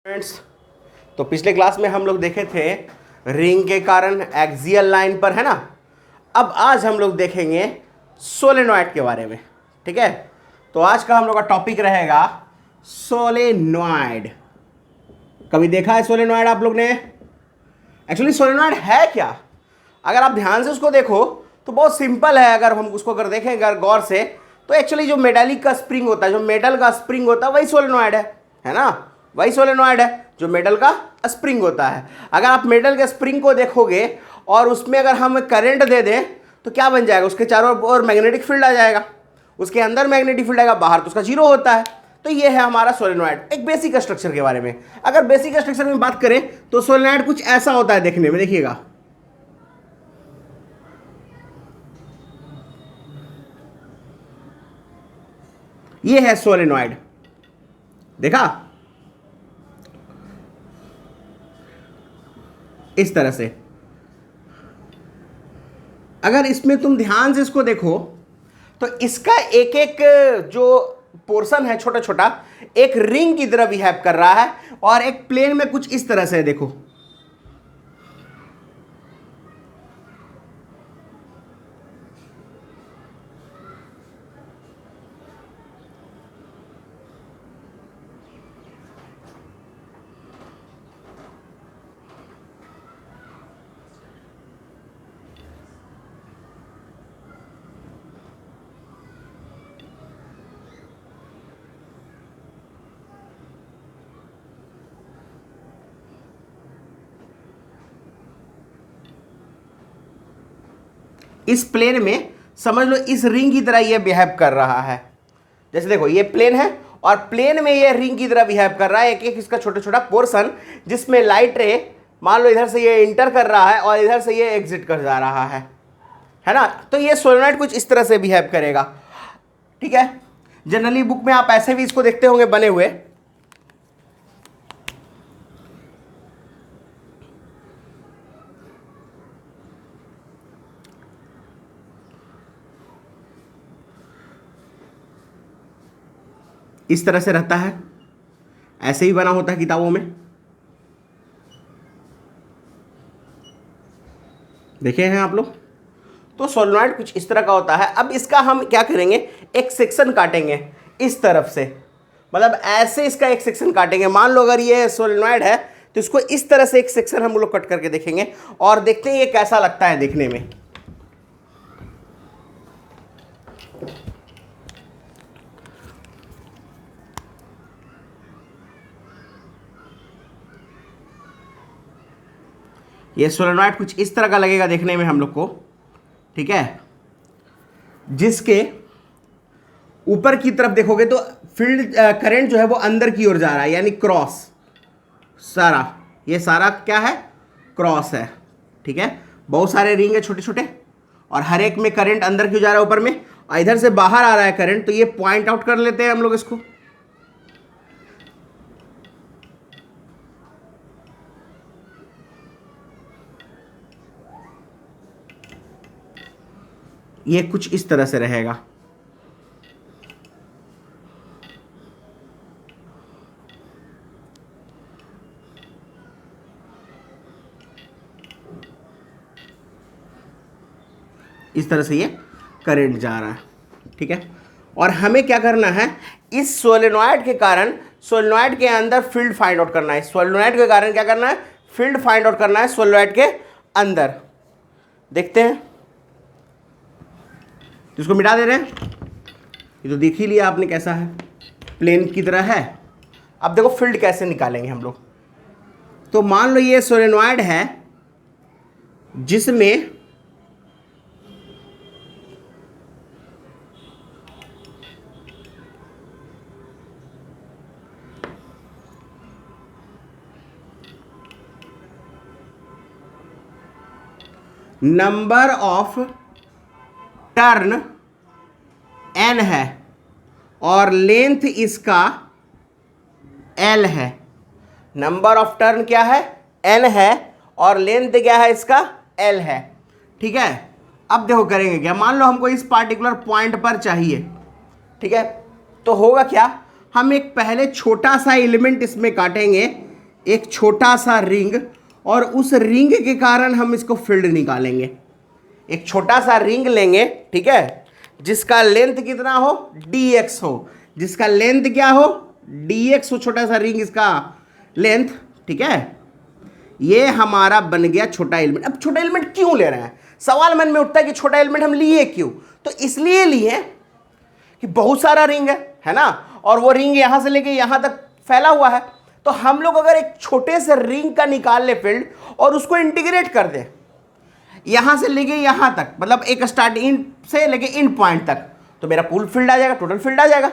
Friends, तो पिछले class में हम लोग देखे थे रिंग के कारण एक्सियल लाइन पर, है ना। अब आज हम लोग देखेंगे सोलेनॉइड के बारे में। ठीक है, तो आज का हम लोग का टॉपिक रहेगा सोलेनॉइड। कभी देखा है सोलेनॉइड आप लोग ने? एक्चुअली सोलेनॉइड है क्या? अगर आप ध्यान से उसको देखो तो बहुत सिंपल है। अगर हम उसको देखें अगर गौर से, तो एक्चुअली जो मेटालिक का स्प्रिंग होता है, जो मेटल का स्प्रिंग होता है, वही सोलेनॉइड है ना। वही सोलेनॉइड है जो मेटल का स्प्रिंग होता है। अगर आप मेटल के स्प्रिंग को देखोगे और उसमें अगर हम करंट दे दें तो क्या बन जाएगा? उसके चारों ओर मैग्नेटिक फील्ड आ जाएगा। उसके अंदर मैग्नेटिक फील्ड आएगा, बाहर तो उसका जीरो होता है। तो ये है हमारा सोलेनॉइड, एक बेसिक स्ट्रक्चर के बारे में। अगर बेसिक स्ट्रक्चर में बात करें तो सोलेनॉइड कुछ ऐसा होता है देखने में, देखिएगा। ये है सोलेनॉइड, देखा? इस तरह से। अगर इसमें तुम ध्यान से इसको देखो तो इसका एक एक जो पोर्शन है छोटा छोटा, एक रिंग की तरह बिहेव कर रहा है और एक प्लेन में कुछ इस तरह से है, देखो। इस प्लेन में समझ लो इस रिंग की तरह ये बिहेव कर रहा है। जैसे देखो ये प्लेन है और प्लेन में ये रिंग की तरह बिहेव कर रहा है। एक एक इसका छोटा छोटा पोर्शन जिसमें लाइट रे, मान लो इधर से ये इंटर कर रहा है और इधर से ये एग्जिट कर जा रहा है ना। तो ये सोलेनॉइड कुछ इस तरह से बिहेव करेगा। ठीक है, जनरली बुक में आप ऐसे भी इसको देखते होंगे बने हुए। इस तरह से रहता है, ऐसे ही बना होता है किताबों में, देखे हैं आप लोग। तो सोलेनॉइड कुछ इस तरह का होता है। अब इसका हम क्या करेंगे, एक सेक्शन काटेंगे इस तरफ से, मतलब ऐसे इसका एक सेक्शन काटेंगे। मान लो अगर ये सोलेनॉइड है तो इसको इस तरह से एक सेक्शन हम लोग कट करके देखेंगे और देखते हैं ये कैसा लगता है देखने में। ये सोलेनॉइड कुछ इस तरह का लगेगा देखने में हम लोग को। ठीक है, जिसके ऊपर की तरफ देखोगे तो फील्ड करंट जो है वो अंदर की ओर जा रहा है, यानी क्रॉस सारा। ये सारा क्या है? क्रॉस है। ठीक है, बहुत सारे रिंग है छोटे छोटे और हर एक में करंट अंदर क्यों जा रहा है ऊपर में, और इधर से बाहर आ रहा है करंट। तो ये पॉइंट आउट कर लेते हैं हम लोग इसको। ये कुछ इस तरह से रहेगा। इस तरह से ये करंट जा रहा है। ठीक है, और हमें क्या करना है, इस सोलेनॉइड के कारण सोलेनॉइड के अंदर फील्ड फाइंड आउट करना है। सोलेनॉइड के कारण क्या करना है? फील्ड फाइंड आउट करना है सोलेनॉइड के अंदर। देखते हैं, तो इसको मिटा दे रहे हैं। ये तो देख ही लिया आपने कैसा है, प्लेन की तरह है। अब देखो फील्ड कैसे निकालेंगे हम लोग। तो मान लो ये सोलेनॉइड है जिसमें नंबर ऑफ टर्न n है और लेंथ इसका l है। नंबर ऑफ टर्न क्या है? n है और लेंथ क्या है इसका? l है। ठीक है, अब देखो करेंगे क्या। मान लो हमको इस पार्टिकुलर पॉइंट पर चाहिए। ठीक है, तो होगा क्या, हम एक पहले छोटा सा एलिमेंट इसमें काटेंगे एक छोटा सा रिंग, और उस रिंग के कारण हम इसको फील्ड निकालेंगे। एक छोटा सा रिंग लेंगे, ठीक है, जिसका लेंथ कितना हो, dx हो, जिसका लेंथ क्या हो, dx हो, छोटा सा रिंग इसका लेंथ, ठीक है। ये हमारा बन गया छोटा एलिमेंट। अब छोटा एलिमेंट क्यों ले रहे हैं, सवाल मन में उठता है कि छोटा एलिमेंट हम लिए क्यों। तो इसलिए लिए कि बहुत सारा रिंग है ना, और वो रिंग यहां से लेके यहां तक फैला हुआ है। तो हम लोग अगर एक छोटे से रिंग का निकाल ले फील्ड और उसको इंटीग्रेट कर दे यहां से लेके यहां तक, मतलब एक स्टार्ट इन से लेके इन पॉइंट तक, तो मेरा पूल फील्ड आ जाएगा, टोटल फील्ड आ जाएगा।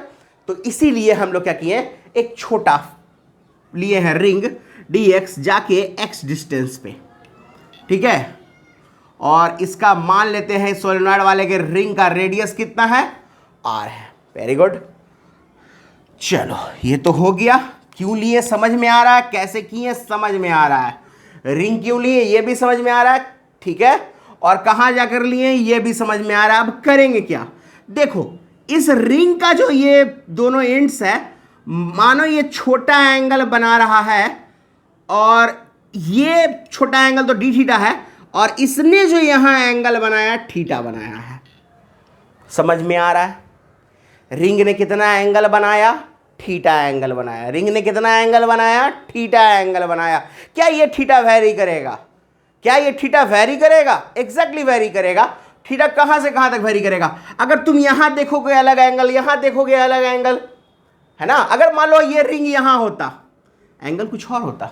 तो इसीलिए हम लोग क्या किए, एक छोटा लिए हैं रिंग dx जाके x डिस्टेंस पे, ठीक है। और इसका मान लेते हैं सोलेनॉइड वाले के रिंग का रेडियस कितना है, r है। वेरी गुड, चलो ये तो हो गया। क्यों लिए समझ में आ रहा है, कैसे किए समझ में आ रहा है, रिंग क्यों लिए ये भी समझ में आ रहा है, ठीक है, और कहां जाकर लिए ये भी समझ में आ रहा है। अब करेंगे क्या, देखो इस रिंग का जो ये दोनों एंड्स है, मानो ये छोटा एंगल बना रहा है, और ये छोटा एंगल तो डी थीटा है, और इसने जो यहां एंगल बनाया थीटा बनाया है। समझ में आ रहा है, रिंग ने कितना एंगल बनाया, थीटा एंगल बनाया। रिंग ने कितना एंगल बनाया, थीटा एंगल बनाया। क्या ये थीटा वेरी करेगा, क्या ये थीटा वेरी करेगा, एग्जैक्टली वेरी करेगा। थीटा कहां से कहां तक वेरी करेगा, अगर तुम यहां देखोगे अलग एंगल, यहां देखोगे अलग एंगल, है ना। अगर मान लो ये रिंग यहां होता, एंगल कुछ और होता।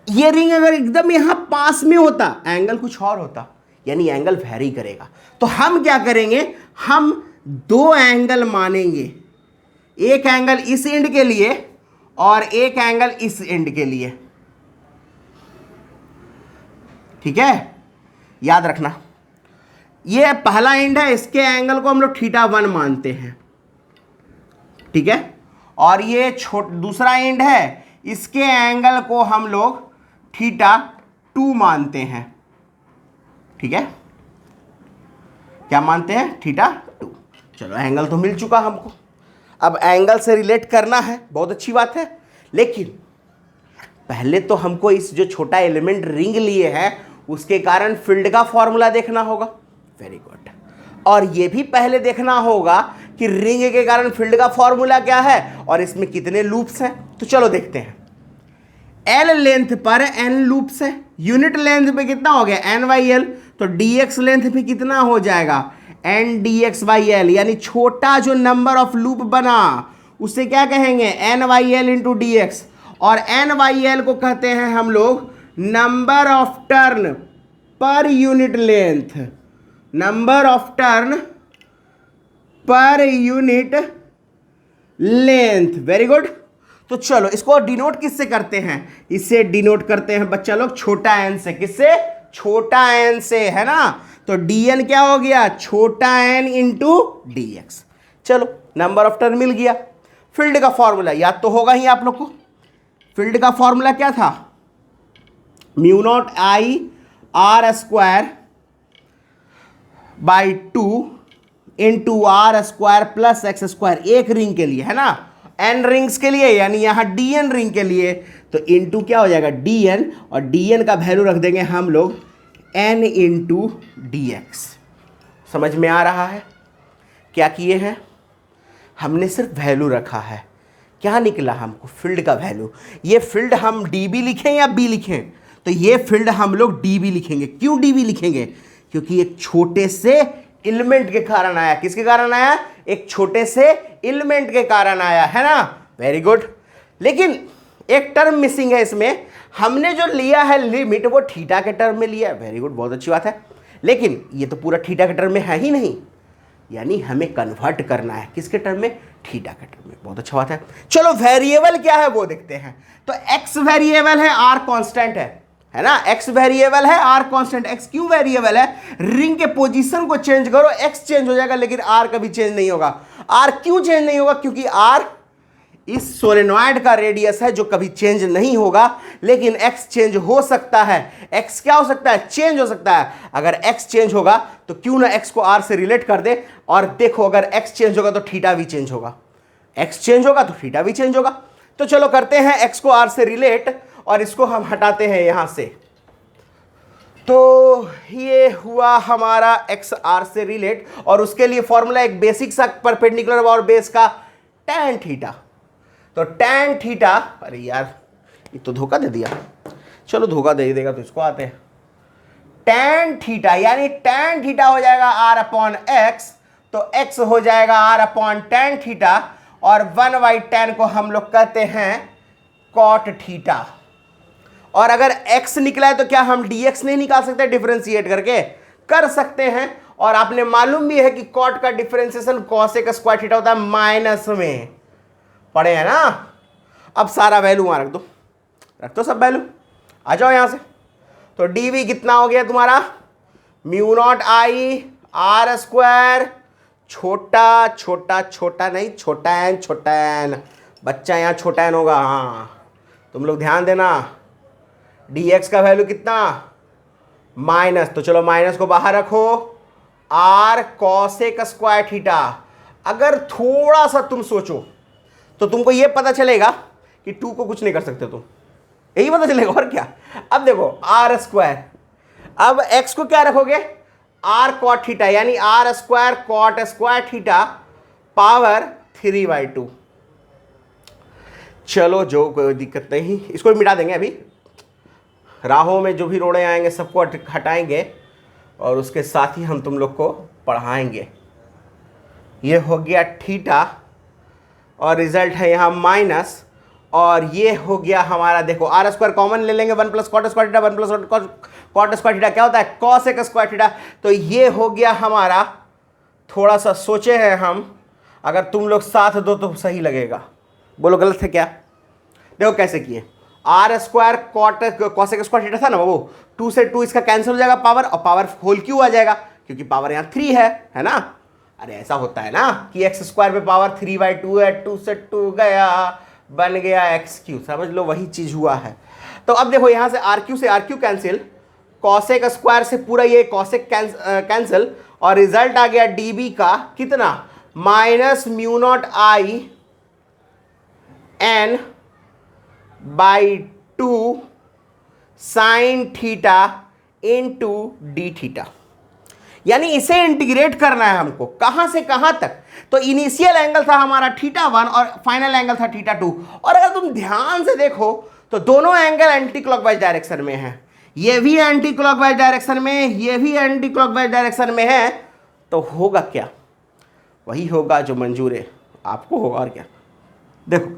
ये रिंग अगर एकदम यहां पास में होता, एंगल कुछ और होता, यानी एंगल वेरी करेगा। तो हम क्या करेंगे, हम दो एंगल मानेंगे, एक एंगल इस एंड के लिए और एक एंगल इस एंड के लिए, ठीक है। याद रखना ये पहला एंड है, इसके एंगल को हम लोग θ1 मानते हैं, ठीक है। और ये दूसरा एंड है, इसके एंगल को हम लोग θ2 मानते हैं, ठीक है। क्या मानते हैं, θ2। चलो एंगल तो मिल चुका हमको, अब एंगल से रिलेट करना है, बहुत अच्छी बात है। लेकिन पहले तो हमको इस जो छोटा एलिमेंट रिंग लिए है उसके कारण फील्ड का फॉर्मूला देखना होगा। वेरी गुड, और ये भी पहले देखना होगा कि रिंग के कारण फील्ड का फॉर्मूला क्या है और इसमें कितने लूप्स हैं। तो चलो देखते हैं। L लेंथ पर n लूप्स है, यूनिट लेंथ पे कितना हो गया n/l, तो dx लेंथ पे कितना हो जाएगा n dx/l, यानी छोटा जो नंबर ऑफ लूप बना उसे क्या कहेंगे n/l इंटू dx, और n/l को कहते हैं हम लोग number of turn per unit length, number of turn per unit length. Very good, तो चलो इसको डिनोट किससे करते हैं, इससे डिनोट करते हैं बच्चा लोग छोटा n से। किससे, छोटा n से, है ना। तो dn क्या हो गया, छोटा n इंटू dx। चलो नंबर ऑफ टर्न मिल गया। फील्ड का फॉर्मूला याद तो होगा ही आप लोग को। फील्ड का फॉर्मूला क्या था, μ0I r² by 2 into r² plus x², एक रिंग के लिए, है ना। n रिंग्स के लिए यानी यहां dn रिंग के लिए, तो इंटू क्या हो जाएगा dn, और dn का वैल्यू रख देंगे हम लोग n इंटू dx। समझ में आ रहा है क्या किए हैं, हमने सिर्फ वैल्यू रखा है। क्या निकला हमको, फील्ड का वैल्यू। ये फील्ड हम db लिखें या b लिखें, तो ये फील्ड हम लोग db लिखेंगे। क्यों db लिखेंगे, क्योंकि एक छोटे से एलिमेंट के कारण आया। किसके कारण आया, एक छोटे से एलिमेंट के कारण आया, है ना। वेरी गुड, लेकिन एक टर्म मिसिंग है इसमें। हमने जो लिया है लिमिट वो थीटा के टर्म में लिया है। वेरी गुड, बहुत अच्छी बात है, लेकिन ये तो पूरा थीटा के टर्म में है ही नहीं, यानी हमें कन्वर्ट करना है किसके टर्म में, थीटा के टर्म में। बहुत अच्छा बात है। चलो वेरिएबल क्या है वो देखते हैं। तो x वेरिएबल है, r कांस्टेंट है ना। x वेरिएबल है, r कांस्टेंट। x क्यों वेरिएबल है, रिंग के पोजीशन को चेंज करो x चेंज हो जाएगा, लेकिन r कभी चेंज नहीं होगा। r क्यों चेंज नहीं होगा, क्योंकि r इस सोलेनॉइड का रेडियस है जो कभी चेंज नहीं होगा, लेकिन x चेंज हो सकता है। x क्या हो सकता है, चेंज हो सकता है। अगर x चेंज होगा तो क्यों ना x को r से रिलेट कर दे, और देखो अगर x चेंज होगा तो थीटा भी चेंज होगा, x चेंज होगा तो थीटा भी चेंज होगा। तो चलो करते हैं x को r से रिलेट, और इसको हम हटाते हैं यहां से, तो ये हुआ हमारा एक्स आर से रिलेट, और उसके लिए फॉर्मूला एक बेसिक सा परपेंडिकुलर और बेस का tan थीटा। तो tan थीटा, अरे यार ये तो धोखा दे दिया, चलो धोखा दे देगा तो इसको आते हैं। tan थीटा यानी tan थीटा हो जाएगा r अपॉन एक्स, तो x हो जाएगा r अपॉन tan थीटा, और 1/tan को हम लोग कहते हैं cot थीटा। और अगर x निकला है तो क्या हम dx नहीं निकाल सकते डिफरेंशिएट करके? कर सकते हैं। और आपने मालूम भी है कि cot का डिफरेंशिएशन cosec स्क्वायर थीटा होता है माइनस में, पढ़े हैं ना। अब सारा वैल्यू वहां रख दो सब वैल्यू, आ जाओ यहां से। तो dv कितना हो गया तुम्हारा, mu not I R square, छोटा छोटा छोटा नहीं, छोटा एन, बच्चा यहाँ छोटा एन होगा, हाँ तुम लोग ध्यान देना। dx का वैल्यू कितना, माइनस, तो चलो माइनस को बाहर रखो, r cosec स्क्वायर थीटा। अगर थोड़ा सा तुम सोचो तो तुमको ये पता चलेगा कि 2 को कुछ नहीं कर सकते तुम, यही पता चलेगा और क्या। अब देखो r स्क्वायर, अब x को क्या रखोगे, r cot थीटा, यानी r square cot square theta power 3/2। चलो जो कोई दिक्कत नहीं, इसको मिटा देंगे अभी, राहों में जो भी रोड़े आएंगे सबको हटाएंगे और उसके साथ ही हम तुम लोग को पढ़ाएंगे। ये हो गया थीटा और रिजल्ट है यहाँ माइनस, और ये हो गया हमारा, देखो आर स्क्वायर कॉमन ले लेंगे, 1 plus cot square theta, 1 plus cot square theta क्या होता है, कॉसेक स्क्वायर थीटा। तो ये हो गया हमारा, थोड़ा सा सोचे हैं हम, अगर तुम लोग साथ दो तो सही लगेगा। बोलो गलत है क्या? देखो कैसे किए, R square cosec square theta था ना, वो 2 से 2 इसका कैंसिल हो जाएगा पावर, और पावर होल क्यों आ जाएगा, क्योंकि पावर यहाँ 3 है ना। अरे ऐसा होता है ना कि एक्स स्क्वायर पे पावर 3/2 है, 2 से 2 गया, बन गया x3, समझ लो वही चीज हुआ है। तो अब देखो यहां से RQ से RQ कैंसिल, कॉसेक स्क्वायर से पूरा ये कॉसेक कैंसिल, और रिजल्ट आ गया dB का कितना, minus mu not I n by 2 sine theta into D theta. यानी इसे इंटीग्रेट करना है हमको, कहां से कहां तक, तो इनिशियल एंगल था हमारा θ1 और फाइनल एंगल था θ2। और अगर तुम ध्यान से देखो तो दोनों एंगल एंटी क्लॉकवाइज डायरेक्शन में है, ये भी एंटी क्लॉकवाइज डायरेक्शन में, ये भी एंटी क्लॉकवाइज डायरेक्शन में है। तो होगा क्या, वही होगा जो मंजूर है आपको होगा, और क्या। देखो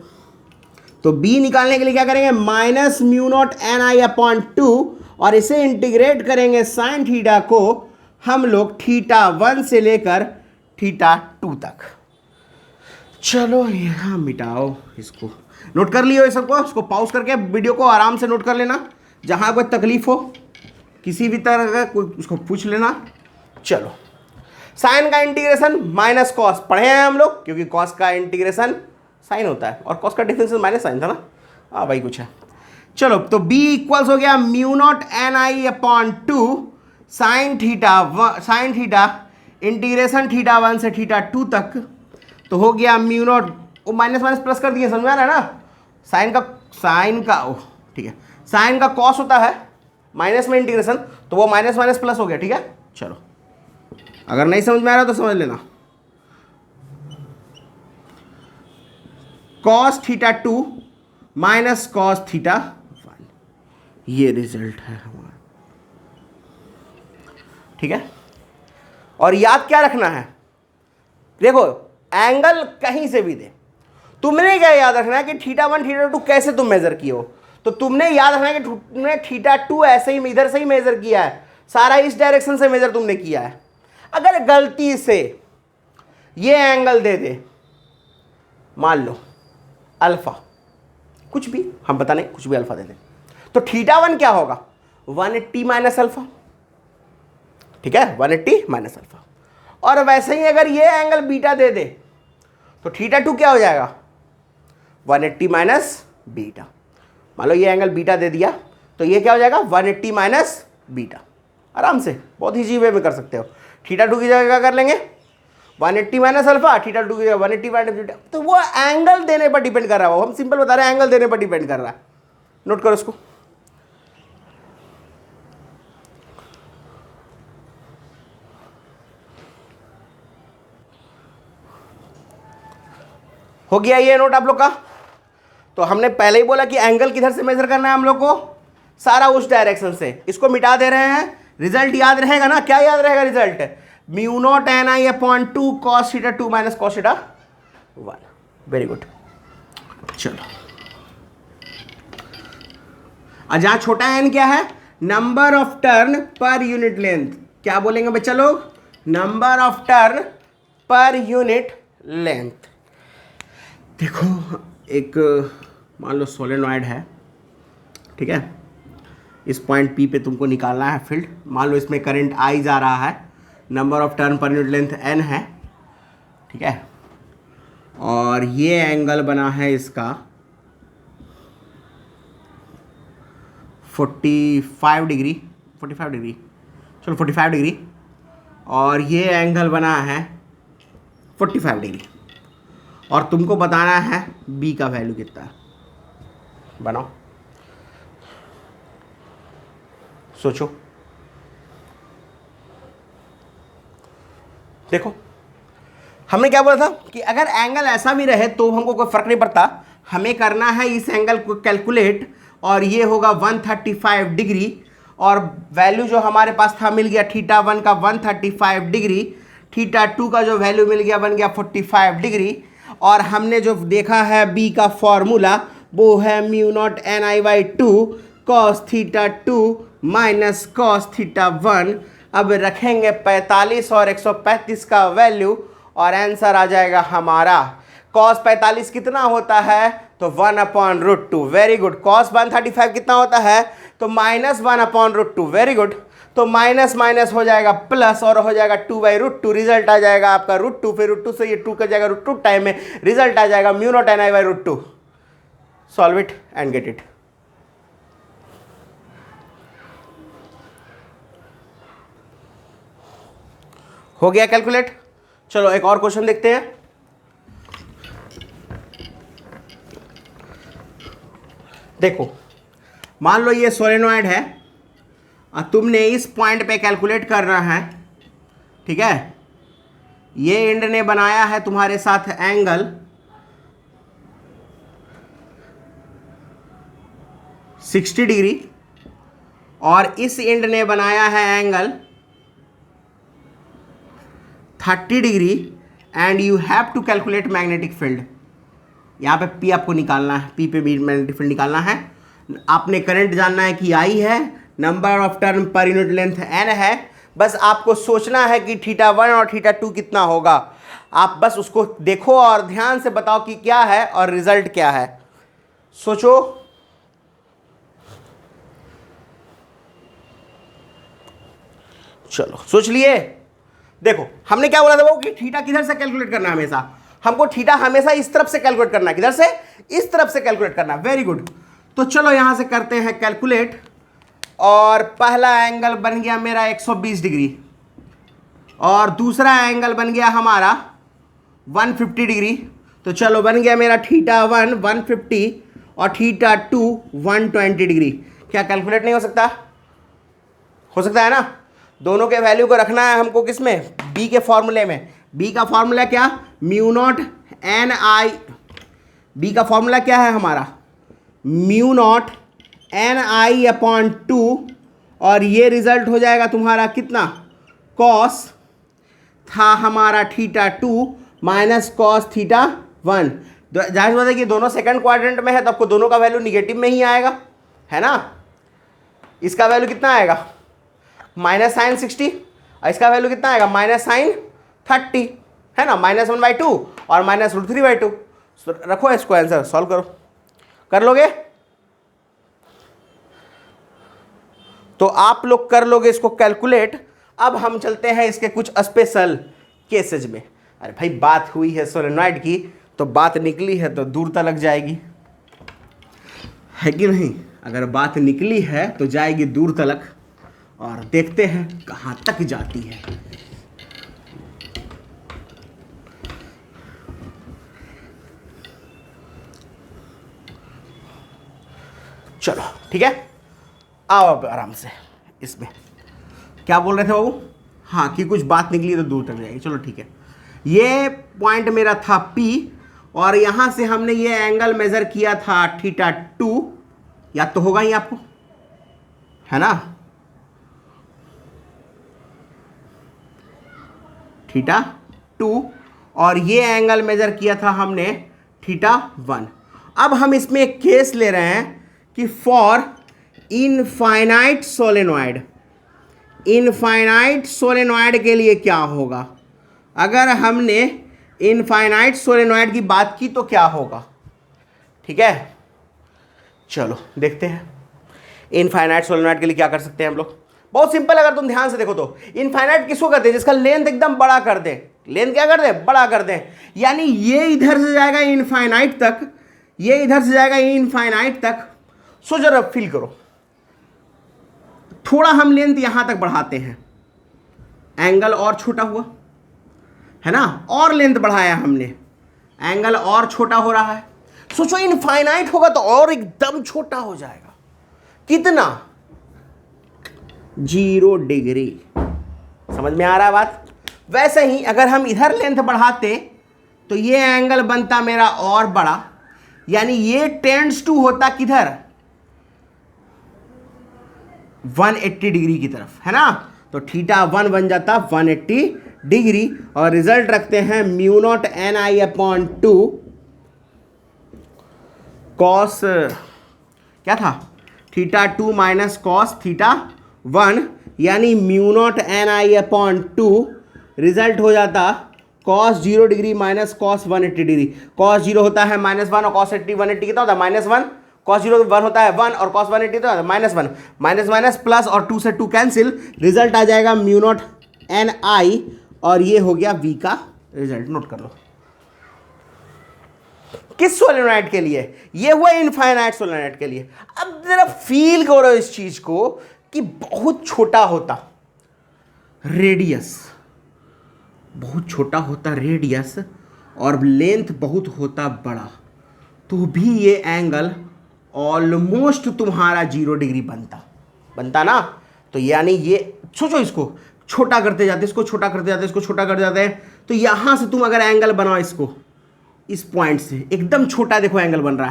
तो b निकालने के लिए क्या करेंगे, minus mu naught N I upon 2, और इसे इंटीग्रेट करेंगे साइन थीटा को हम लोग θ1 से लेकर θ2 तक। चलो यहाँ मिटाओ, इसको नोट कर लियो, ये सबको, इसको पॉज करके वीडियो को आराम से नोट कर लेना, जहाँ कोई तकलीफ हो किसी भी तरह का कोई उसको पूछ लेना। चलो साइन का इंटीग्रेशन माइनस कॉस पढ़े हैं हम लोग, क्योंकि कॉस का इंटीग्रेशन साइन होता है और कॉस का डिफरेंस माइनस साइन था ना, हाँ भाई कुछ है। चलो तो b इक्वल्स हो गया mu naught N I upon 2 sine theta integration θ1 से θ2 तक, तो हो गया म्यू नॉट, वो माइनस माइनस प्लस कर दिए, समझ में आ रहा है ना। साइन का ओह ठीक है, साइन का कॉस होता है माइनस में इंटीग्रेशन, तो वो माइनस माइनस प्लस हो गया, ठीक है। चलो अगर नहीं समझ में आ रहा तो समझ लेना, cos θ2 माइनस cos θ1, ये रिजल्ट है हमारा, ठीक है। और याद क्या रखना है, देखो एंगल कहीं से भी दे, तुमने क्या याद रखना है कि θ1 θ2 कैसे तुम मेजर किए हो, तो तुमने याद रखना है कि तुमने θ2 ऐसे ही इधर से ही मेजर किया है, सारा इस डायरेक्शन से मेजर तुमने किया है। अगर गलती से ये एंगल दे दे, मान लो अल्फा, कुछ भी हम पता नहीं, कुछ भी अल्फा दे दे, तो θ1 क्या होगा, 180 माइनस अल्फा, ठीक है, 180 माइनस अल्फा। और वैसे ही अगर ये एंगल बीटा दे दे तो θ2 क्या हो जाएगा, 180 माइनस बीटा। मान लो ये एंगल बीटा दे दिया तो ये क्या हो जाएगा, 180 माइनस बीटा। आराम से बहुत इजी वे में कर सकते हो। θ2 की जगह क्या कर लेंगे, 180 माइनस अल्फा, θ2 की जगह 180 माइनस बीटा। तो वो एंगल देने पर डिपेंड कर रहा है, वो हम सिंपल बता रहे हैं, एंगल देने पर डिपेंड कर रहा है, नोट करो इसको। हो गया ये नोट आप लोग का। तो हमने पहले ही बोला कि एंगल किधर से मेजर करना है हम लोग को, सारा उस डायरेक्शन से। इसको मिटा दे रहे हैं, रिजल्ट याद रहेगा ना, क्या याद रहेगा result, mu naught N I upon 2 cos theta 2 minus cos theta 1। Very good. चलो, और जहां छोटा एन क्या है, number of turn per unit length. क्या बोलेंगे बच्चा लोग, number of turn per unit length. देखो एक मान लो सोलेनॉइड है, ठीक है, इस पॉइंट पी पे तुमको निकालना है फील्ड। मान लो इसमें करंट आई जा रहा है, number of turn per unit length N है, ठीक है, और ये एंगल बना है इसका 45 डिग्री, 45 डिग्री, चलो 45 डिग्री, और ये एंगल बना है 45 डिग्री, और तुमको बताना है बी का वैल्यू कितना है। बनाओ, सोचो। देखो हमने क्या बोला था कि अगर एंगल ऐसा भी रहे तो हमको कोई फर्क नहीं पड़ता, हमें करना है इस एंगल को कैलकुलेट, और ये होगा 135 डिग्री, और वैल्यू जो हमारे पास था मिल गया थीटा 1 का 135 डिग्री, थीटा 2 का जो वैल्यू मिल गया बन गया 45 डिग्री, और हमने जो देखा है बी का फॉर्मूला वो है mu naught N I by 2 cos theta 2 minus cos theta 1। अब रखेंगे 45 और 135 का वैल्यू, और आंसर आ जाएगा हमारा कॉस 45 कितना होता है, तो 1/√2। Very good. कॉस 135 कितना होता है, तो -1/√2। Very good. तो माइनस माइनस हो जाएगा प्लस, और हो जाएगा 2/√2। रिजल्ट आ जाएगा आपका √2, फिर √2 से ये 2 कर जाएगा √2 टाइम में, रिजल्ट आ जाएगा mu naught N I by √2। Solve it and get it. हो गया कैलकुलेट। चलो एक और क्वेश्चन देखते हैं। देखो मान लो ये सोलेनॉइड है और तुमने इस पॉइंट पे कैलकुलेट करना है, ठीक है। ये एंड ने बनाया है तुम्हारे साथ एंगल 60 डिग्री, और इस एंड ने बनाया है angle 30 degree, and you have to calculate magnetic field. यहाँ पे पी आपको निकालना है, पी पे भी मैग्नेटिक फील्ड निकालना है। आपने करंट जानना है कि आई है, number of turn per unit length N है। बस आपको सोचना है कि थीटा 1 और थीटा 2 कितना होगा। आप बस उसको देखो और ध्यान से बताओ कि क्या है और रिजल्ट क्या है। सोचो। चलो सोच लिए। देखो हमने क्या बोला था वो कि थीटा किधर से कैलकुलेट करना है, हमेशा हमको थीटा हमेशा इस तरफ से कैलकुलेट करना है। किधर से, इस तरफ से कैलकुलेट करना है। Very good. तो चलो यहां से करते हैं कैलकुलेट, और पहला एंगल बन गया मेरा 120 डिग्री, और दूसरा एंगल बन गया हमारा 150 डिग्री। तो चलो बन गया मेरा थीटा 1 150 और थीटा 2 120 डिग्री। क्या कैलकुलेट नहीं हो सकता? हो सकता है ना। दोनों के वैल्यू को रखना है हमको किसमें, बी के फॉर्मूले में। बी का फॉर्मूला क्या, mu naught N I, B का फॉर्मूला क्या है हमारा, mu naught N I upon 2, और ये रिजल्ट हो जाएगा तुम्हारा कितना, कॉस था हमारा थीटा 2 माइनस कॉस थीटा 1। जाहिर बात है कि दोनों सेकंड क्वाड्रेंट में है तो आपको दोनों का वैल्यू निगेटिव में ही आएगा, है ना। इसका वैल्यू कितना आएगा, माइनस साइन 60, और इसका वैल्यू कितना आएगा, माइनस साइन 30, है ना। -1/2 और -√3/2। रखो इसको, आंसर सॉल्व करो। कर लोगे तो आप लोग कर लोगे इसको कैलकुलेट। अब हम चलते हैं इसके कुछ स्पेशल केसेज में। अरे भाई बात हुई है सोलेनॉइड की तो बात निकली है तो दूर तक जाएगी, है कि नहीं। अगर बात निकली है तो जाएगी दूर तलक, और देखते हैं कहां तक जाती है। चलो ठीक है, आओ अब आराम से। इसमें क्या बोल रहे थे बाबू? हाँ, कि कुछ बात निकली तो दूर तक जाएगी। चलो ठीक है, ये पॉइंट मेरा था P, और यहां से हमने ये एंगल मेजर किया था θ2, याद तो होगा ही आपको, है ना, θ2, और ये एंगल मेजर किया था हमने θ1। अब हम इसमें एक केस ले रहे हैं कि for infinite solenoid, infinite solenoid के लिए क्या होगा। अगर हमने इनफाइनाइट सोलेनॉइड की बात की तो क्या होगा, ठीक है। चलो देखते हैं इनफाइनाइट सोलेनॉइड के लिए क्या कर सकते हैं हम लोग। बहुत सिंपल, अगर तुम ध्यान से देखो तो इनफाइनाइट किसको कहते हैं? जिसका लेंथ एकदम बड़ा कर दे। लेंथ क्या कर दे? बड़ा कर दे। यानी ये इधर से जाएगा इनफाइनाइट तक, ये इधर से जाएगा इनफाइनाइट तक। सो जरा फील करो, थोड़ा हम लेंथ यहां तक बढ़ाते हैं, एंगल और छोटा हुआ, है ना, और लेंथ बढ़ाया हमने, एंगल और छोटा हो रहा है। सोचो इनफाइनाइट होगा तो और एकदम छोटा हो जाएगा। कितना? 0 डिग्री। समझ में आ रहा है बात? वैसे ही अगर हम इधर लेंथ बढ़ाते तो ये एंगल बनता मेरा और बड़ा, यानी ये टेंड्स टू होता किधर? 180 डिग्री की तरफ, है ना। तो θ1 बन जाता 180 डिग्री, और रिजल्ट रखते हैं μ0 ni/2 कॉस, क्या था, θ2 माइनस कॉस θ1, यानी μ0 ni/2 रिजल्ट हो जाता cos 0 degree minus cos 180 degree. Cos 0 होता है -1 और कॉस 80 180 कितना होता है? -1। कॉस 0 1 होता है 1 और कॉस 180 तो -1, माइनस माइनस प्लस, और 2 से 2 कैंसिल, रिजल्ट आ जाएगा μ0 ni, और ये हो गया V का रिजल्ट। नोट कर लो। किस सोलेनॉइड के लिए? ये हुआ इनफाइनाइट सोलेनॉइड के लिए। अब जरा फील करो इस चीज को कि बहुत छोटा होता रेडियस, बहुत छोटा होता रेडियस, और लेंथ बहुत होता बड़ा, तो भी ये एंगल ऑलमोस्ट तुम्हारा 0 डिग्री बनता ना। तो यानी ये सोचो, इसको छोटा करते जाते, इसको छोटा करते जाते, इसको छोटा करते जाते हैं, तो यहां से तुम अगर एंगल बनाओ इसको, इस पॉइंट से एकदम छोटा देखो एंगल बन रहा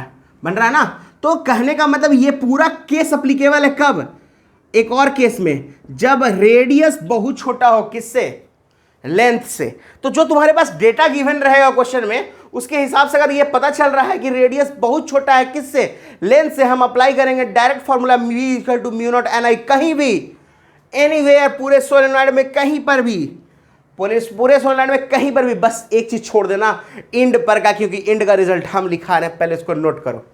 है ना। तो कहने का मतलब ये पूरा केस अप्लीकेबल है कब? एक और केस में, जब रेडियस बहुत छोटा हो। किससे? लेंथ से। तो जो तुम्हारे पास डेटा गिवन रहेगा क्वेश्चन में, उसके हिसाब से अगर ये पता चल रहा है कि रेडियस बहुत छोटा है, किससे? लेंथ से, हम अप्लाई करेंगे डायरेक्ट फॉर्मूला V = μ0 ni, कहीं भी, एनीवेयर, पूरे सोलेनॉइड में कहीं पर भी, पूरे सोलेनॉइड में कहीं पर भी। बस एक चीज छोड़ देना, इंड पर का, क्योंकि इंड का रिजल्ट हम लिखा रहे हैं, पहले इसको नोट करो।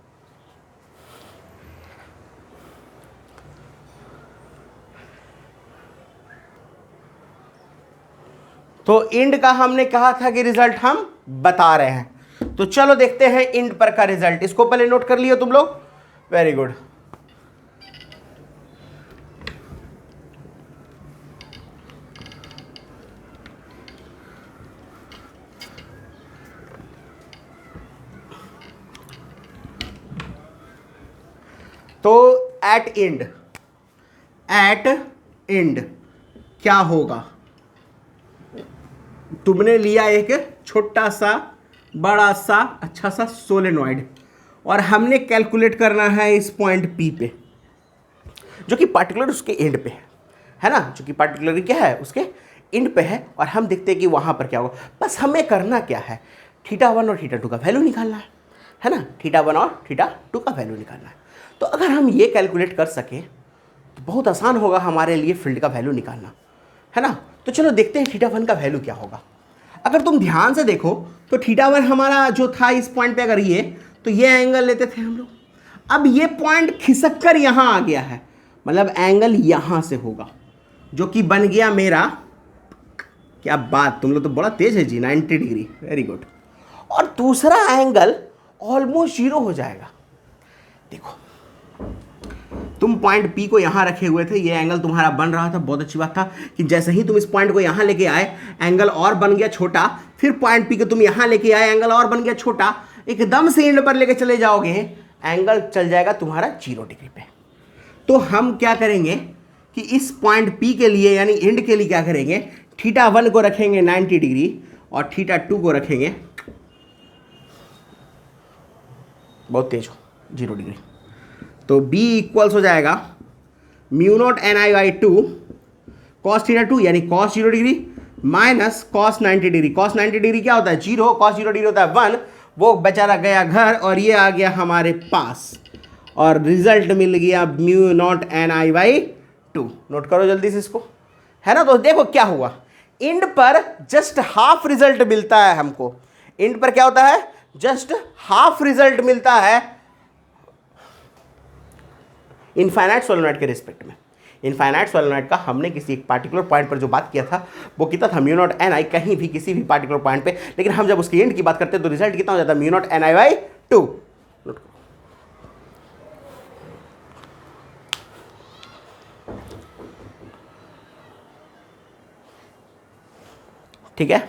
तो इंड का हमने कहा था कि रिजल्ट हम बता रहे हैं, तो चलो देखते हैं इंड पर का रिजल्ट। इसको पहले नोट कर लियो तुम लोग, वेरी गुड। तो एट इंड क्या होगा? तुमने लिया एक छोटा सा, बड़ा सा, अच्छा सा सोलेनॉइड, और हमने कैलकुलेट करना है इस पॉइंट P पे, जो कि पार्टिकुलर उसके एंड पे है ना, जो कि पार्टिकुलर क्या है, उसके एंड पे है। और हम देखते हैं कि वहाँ पर क्या होगा। बस हमें करना क्या है, θ1 और θ2 का वैल्यू निकालना है ना, θ1 और θ2 का वैल्यू निकालना है। तो अगर हम ये कैलकुलेट कर सकें तो बहुत आसान होगा हमारे लिए फील्ड का वैल्यू निकालना, है ना। तो चलो देखते हैं θ1 का वैल्यू क्या होगा। अगर तुम ध्यान से देखो तो θ1 हमारा जो था इस पॉइंट पे, अगर ये, तो ये एंगल लेते थे हम लोग। अब ये पॉइंट खिसक कर यहां आ गया है, मतलब एंगल यहां से होगा, जो कि बन गया मेरा, क्या बात, तुम लोग तो बड़ा तेज है जी, 90 डिग्री, वेरी गुड। और दूसरा एंगल ऑलमोस्ट 0 हो जाएगा। देखो तुम पॉइंट P को यहाँ रखे हुए थे, ये एंगल तुम्हारा बन रहा था, बहुत अच्छी बात था कि जैसे ही तुम इस पॉइंट को यहाँ लेके आए, एंगल और बन गया छोटा। फिर पॉइंट P को तुम यहाँ लेके आए, एंगल और बन गया छोटा। एकदम से एंड पर लेके चले जाओगे, एंगल चल जाएगा तुम्हारा 0 डिग्री पे। तो हम क्या करेंगे कि इस पॉइंट P के लिए यानी एंड के लिए क्या करेंगे, θ1 को रखेंगे 90 डिग्री और θ2 को रखेंगे बहुत तेज हो 0 डिग्री। तो B इक्वल्स हो जाएगा μ0 ni/2 cos θ2 यानी cos 0 degree minus cos 90 degree. cos 90 degree क्या होता है 0, cos 0 डिग्री होता है 1। वो बेचारा गया घर और ये आ गया हमारे पास और रिजल्ट मिल गया μ0 ni/2। नोट करो जल्दी से इसको, है ना। तो देखो क्या हुआ, इंड पर जस्ट हाफ रिजल्ट मिलता है हमको। इंड पर क्या होता है, जस्ट हाफ रिजल्ट मिलता है इनफाइनाइट सोलेनॉइड के रिस्पेक्ट में। इनफाइनाइट सोलेनॉइड का हमने किसी एक पार्टिकुलर पॉइंट पर जो बात किया था वो कितना था μ0 ni, कहीं भी किसी भी पार्टिकुलर पॉइंट पे। लेकिन हम जब उसकी एंड की बात करते हैं तो रिजल्ट कितना हो जाता है μ0 ni/2। ठीक है।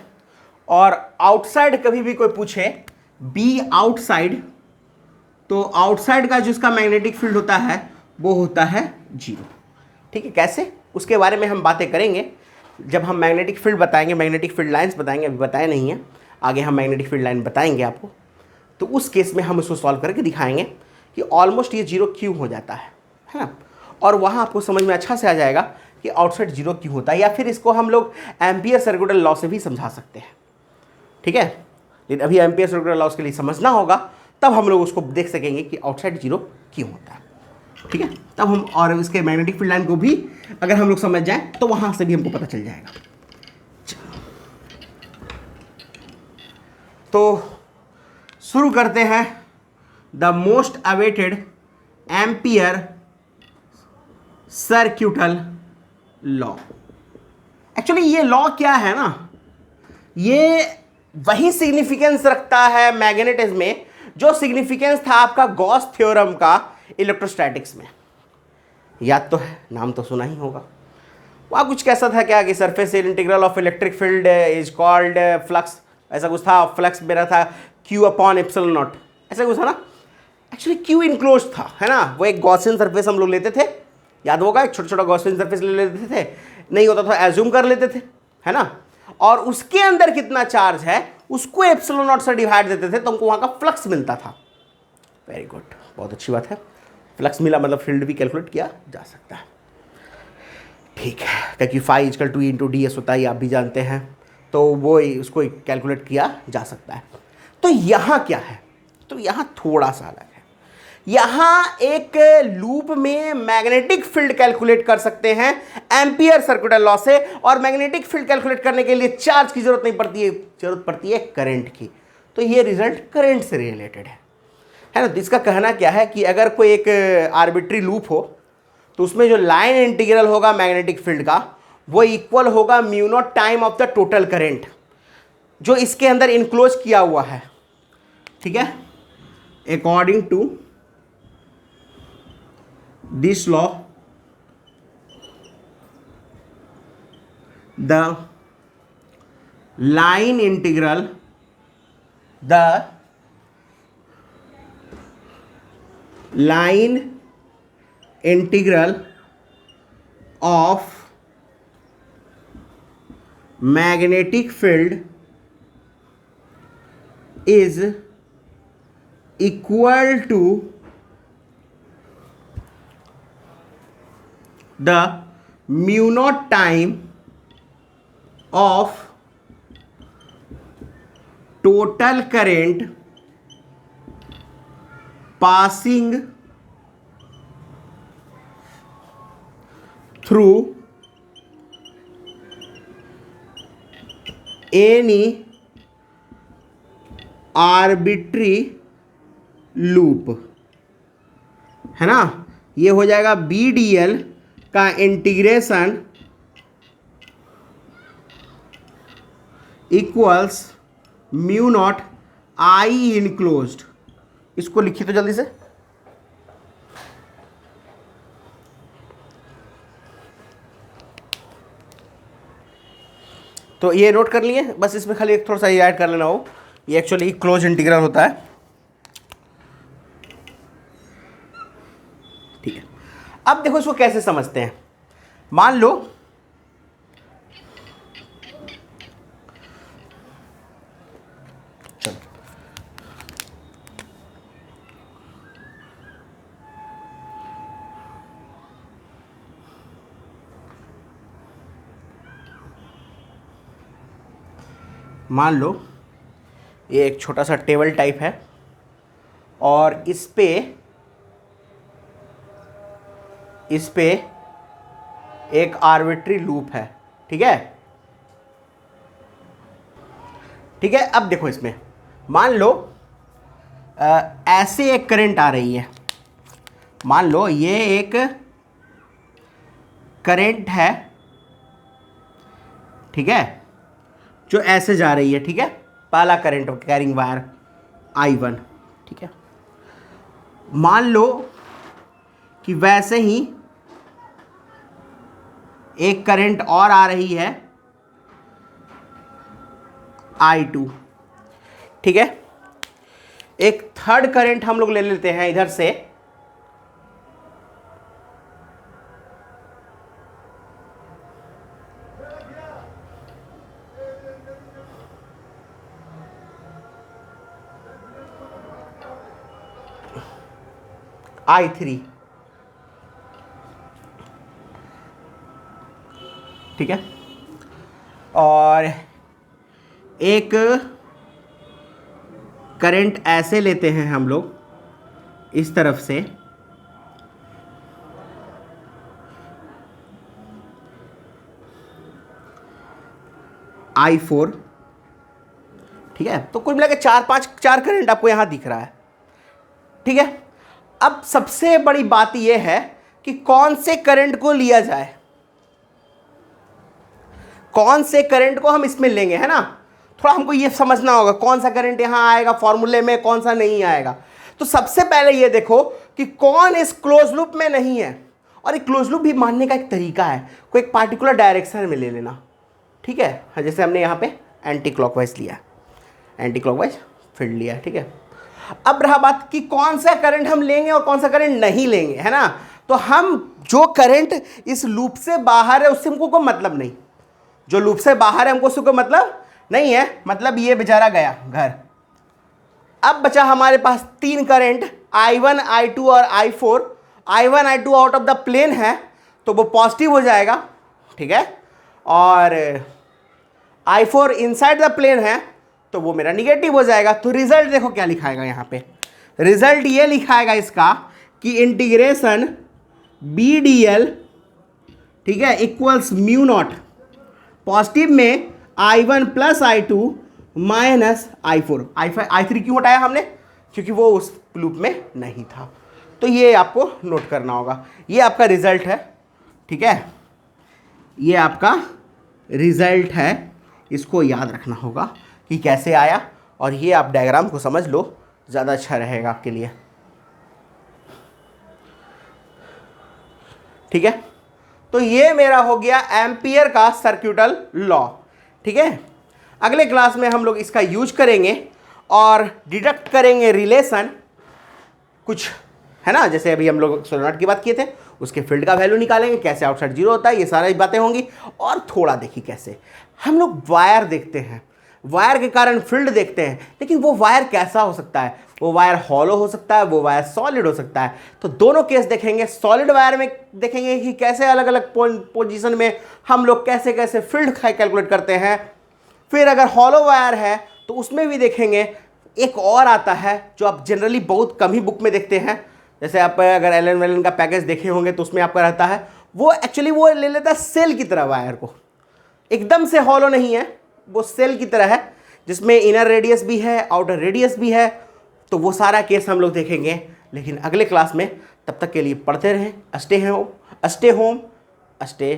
और आउटसाइड कभी भी कोई पूछे बी आउटसाइड, तो आउटसाइड का जिसका मैग्नेटिक फील्ड होता है वो होता है 0। ठीक है, कैसे उसके बारे में हम बातें करेंगे जब हम मैग्नेटिक फील्ड बताएंगे, मैग्नेटिक फील्ड लाइंस बताएंगे। अभी बताया नहीं है, आगे हम मैग्नेटिक फील्ड लाइन बताएंगे आपको। तो उस केस में हम इसको सॉल्व करके दिखाएंगे कि ऑलमोस्ट ये 0 क्यों हो जाता है ना। और वहाँ आपको समझ में अच्छा से आ जाएगा कि आउटसाइड 0 क्यों होता है, या फिर इसको हम लोग एम्पियर सर्कुलर लॉ से भी समझा सकते हैं। ठीक है, लेकिन अभी एम्पियर सर्कुलर लॉ के लिए समझना होगा, तब हम लोग उसको देख सकेंगे कि आउटसाइड 0 क्यों होता है। ठीक है, तब हम और इसके मैग्नेटिक फील्ड लाइन को भी अगर हम लोग समझ जाएं तो वहां से भी हमको पता चल जाएगा। तो शुरू करते हैं the most awaited ampere सर्क्यूटल law. Actually ये लॉ क्या है ना, ये वही सिग्निफिकेंस रखता है मैग्नेटिज्म में जो सिग्निफिकेंस था आपका गॉस थ्योरम का इलेक्ट्रोस्टैटिक्स में। याद तो है, नाम तो सुना ही होगा। वहाँ कुछ कैसा था क्या कि surface integral of electric field is called flux, ऐसा कुछ था। फ्लक्स मेरा था Q/ε0, ऐसा कुछ था ना। एक्चुअली Q इनक्लोज था, है ना। वो एक गॉसियन सरफेस हम लोग लेते थे, याद होगा, एक छोटा छोटा गॉसियन सरफेस ले लेते थे, नहीं होता था एज्यूम कर लेते थे, है ना। और उसके अंदर कितना चार्ज है उसको ε0 से डिवाइड देते थे तो हमको वहाँ का फ्लक्स मिलता था। वेरी गुड, बहुत अच्छी बात है। फ्लक्स मिला मतलब फील्ड भी कैलकुलेट किया जा सकता है। ठीक है, क्योंकि phi equal to into D S होता है, आप भी जानते हैं, तो वो उसको कैलकुलेट किया जा सकता है। तो यहाँ क्या है, तो यहाँ थोड़ा सा अलग है। यहाँ एक लूप में मैग्नेटिक फील्ड कैलकुलेट कर सकते हैं एम्पियर सर्कुलर लॉ से, और मैग्नेटिक फील्ड कैलकुलेट करने के लिए चार्ज की जरूरत नहीं पड़ती है, जरूरत पड़ती है करंट की। तो ये रिजल्ट करंट से रिलेटेड है ना। तो इसका कहना क्या है कि अगर कोई एक आर्बिट्री लूप हो तो उसमें जो लाइन इंटीग्रल होगा मैग्नेटिक फील्ड का वो इक्वल होगा μ0 time of the total current जो इसके अंदर इनक्लोज किया हुआ है। ठीक है, according to this law the line integral of magnetic field is equal to the μ0 time of total current passing through any arbitrary loop, है ना। ये हो जाएगा BDL का इंटीग्रेशन इक्वल्स μ0 I इनक्लोज्ड। इसको लिखिए तो जल्दी से। तो ये नोट कर लिए, बस इसमें खाली एक थोड़ा सा ये ऐड कर लेना हो, ये एक्चुअली क्लोज इंटीग्रल होता है। ठीक है, अब देखो इसको कैसे समझते हैं। मान लो ये एक छोटा सा टेबल टाइप है और इस पे एक आर्बिट्री लूप है। ठीक है, ठीक है। अब देखो इसमें मान लो ऐसे एक करंट आ रही है। मान लो ये एक करंट है, ठीक है, जो ऐसे जा रही है। ठीक है, पहला करंट कैरिंग वायर I1। ठीक है, मान लो कि वैसे ही एक करंट और आ रही है I2। ठीक है, एक थर्ड करंट हम लोग ले लेते हैं इधर से, I3। ठीक है, और एक करंट ऐसे लेते हैं हम लोग इस तरफ से, I4। ठीक है, तो कुल मिला के चार करंट आपको यहां दिख रहा है। ठीक है, अब सबसे बड़ी बात यह है कि कौन से करंट को लिया जाए, कौन से करंट को हम इसमें लेंगे, है ना। थोड़ा हमको ये समझना होगा कौन सा करंट यहां आएगा फॉर्मूले में, कौन सा नहीं आएगा। तो सबसे पहले ये देखो कि कौन इस क्लोज लूप में नहीं है। और एक क्लोज लूप भी मानने का एक तरीका है, कोई एक पार्टिकुलर डायरेक्शन में ले लेना। ठीक है, जैसे हमने यहाँ पे एंटी क्लॉकवाइज लिया, एंटी क्लॉकवाइज फील्ड लिया। ठीक है, अब रहा बात कि कौन सा करंट हम लेंगे और कौन सा करंट नहीं लेंगे, है ना। तो हम जो करंट इस लूप से बाहर है उससे हमको कोई मतलब नहीं, जो लूप से बाहर है हमको उससे कोई मतलब नहीं है, मतलब ये बेचारा गया घर। अब बचा हमारे पास तीन करंट I1, I2 और I4। I1, I2 out of the plane है तो वो पॉजिटिव हो जाएगा। ठीक है, और I4 इनसाइड द प्लेन है तो वो मेरा निगेटिव हो जाएगा। तो रिजल्ट देखो क्या लिखाएगा यहाँ पे, रिजल्ट ये लिखाएगा इसका कि इंटीग्रेशन BDL, ठीक है, इक्वल्स म्यू नॉट, पॉजिटिव में I1 plus I2 minus I4। I3 क्यों हटाया हमने, क्योंकि वो उस लूप में नहीं था। तो ये आपको नोट करना होगा, ये आपका रिजल्ट है। ठीक है, ये आपका रिजल्ट है, इसको याद रखना होगा कि कैसे आया, और ये आप डायग्राम को समझ लो, ज़्यादा अच्छा रहेगा आपके लिए। ठीक है, तो ये मेरा हो गया एम्पियर का सर्किटल लॉ। ठीक है, अगले क्लास में हम लोग इसका यूज करेंगे और डिडक्ट करेंगे रिलेशन कुछ, है ना। जैसे अभी हम लोग सोलेनॉइड की बात किए थे, उसके फील्ड का वैल्यू निकालेंगे, कैसे आउटसाइड जीरो होता है, ये सारी बातें होंगी। और थोड़ा देखिए कैसे हम लोग वायर देखते हैं, वायर के कारण फील्ड देखते हैं, लेकिन वो वायर कैसा हो सकता है, वो वायर हॉलो हो सकता है, वो वायर सॉलिड हो सकता है। तो दोनों केस देखेंगे। सॉलिड वायर में देखेंगे कि कैसे अलग अलग पोजीशन में हम लोग कैसे कैसे फील्ड कैलकुलेट करते हैं। फिर अगर हॉलो वायर है तो उसमें भी देखेंगे। एक और आता है जो आप जनरली बहुत कम ही बुक में देखते हैं, जैसे आप अगर एलन वेलन का पैकेज देखे होंगे तो उसमें आपका रहता है, वो एक्चुअली वो ले लेता है सेल की तरह वायर को, एकदम से हॉलो नहीं है, वो सेल की तरह है जिसमें इनर रेडियस भी है, आउटर रेडियस भी है। तो वो सारा केस हम लोग देखेंगे, लेकिन अगले क्लास में। तब तक के लिए पढ़ते रहें। Stay home, stay